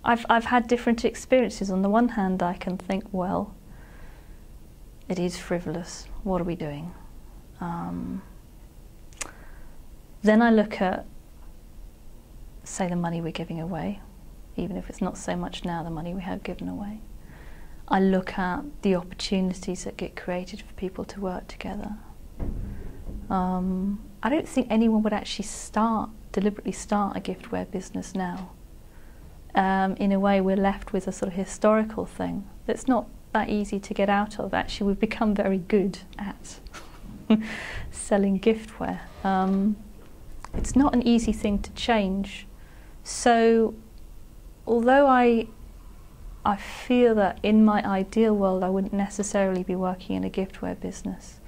I've had different experiences. On the one hand, I can think, well, it is frivolous. What are we doing? Then I look at, say, the money we're giving away, even if it's not so much now the money we have given away. I look at the opportunities that get created for people to work together. I don't think anyone would actually deliberately start a giftware business now. In a way, we're left with a sort of historical thing that's not that easy to get out of. Actually, we've become very good at selling giftware. It's not an easy thing to change. So, although I feel that in my ideal world I wouldn't necessarily be working in a giftware business,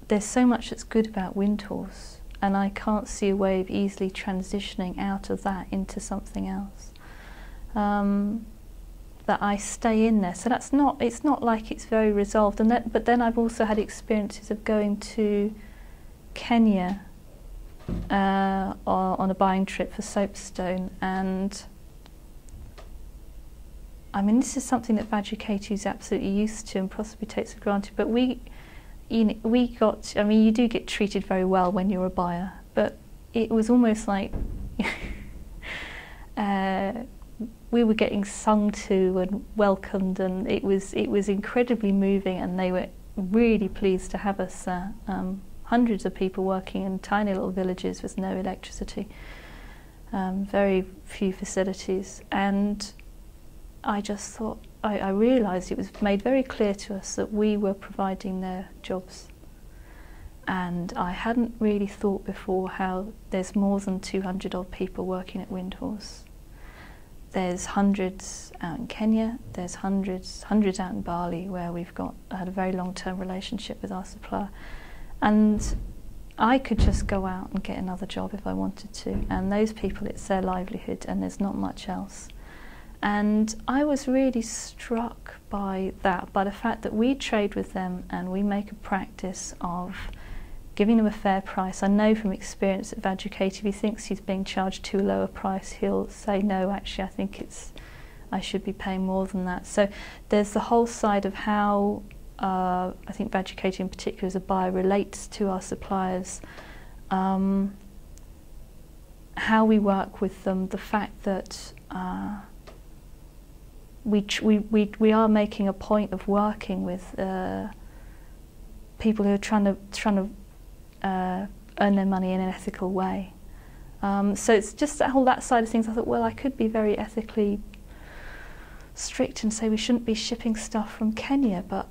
there's so much that's good about Windhorse, and I can't see a way of easily transitioning out of that into something else. That I stay in there. So it's not like it's very resolved. But then I've also had experiences of going to Kenya on a buying trip for soapstone, and I mean, this is something that Vajikatu is absolutely used to and possibly takes for granted, but we got, I mean, you do get treated very well when you're a buyer, but it was almost like we were getting sung to and welcomed, and it was incredibly moving, and they were really pleased to have us there. Hundreds of people working in tiny little villages with no electricity, very few facilities, and I just thought, I realised it was made very clear to us that we were providing their jobs. And I hadn't really thought before how there's more than 200 odd people working at Windhorse. There's hundreds out in Kenya, there's hundreds out in Bali, where we've had a very long-term relationship with our supplier. And I could just go out and get another job if I wanted to. And those people, it's their livelihood, and there's not much else. And I was really struck by that, by the fact that we trade with them and we make a practice of giving them a fair price. I know from experience that Vajikatu, if he thinks he's being charged too low a price, he'll say, no, actually I think I should be paying more than that. So there's the whole side of how I think Vajikatu in particular as a buyer relates to our suppliers, how we work with them, the fact that we are making a point of working with people who are trying to earn their money in an ethical way. So it's just that side of things. I thought, well, I could be very ethically strict and say we shouldn't be shipping stuff from Kenya, but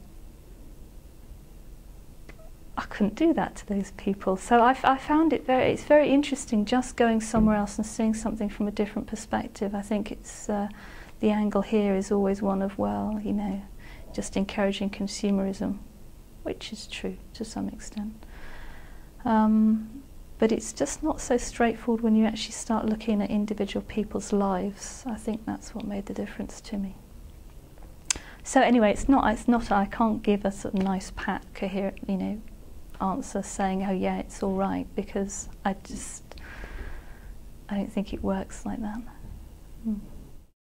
I couldn't do that to those people. So I found it's very interesting just going somewhere else and seeing something from a different perspective. I think it's the angle here is always one of, well, you know, just encouraging consumerism, which is true to some extent. But it's just not so straightforward when you actually start looking at individual people's lives. I think that's what made the difference to me. So anyway, it's not. I can't give a sort of nice, pat, coherent, you know, answer saying, oh yeah, it's all right, because I don't think it works like that.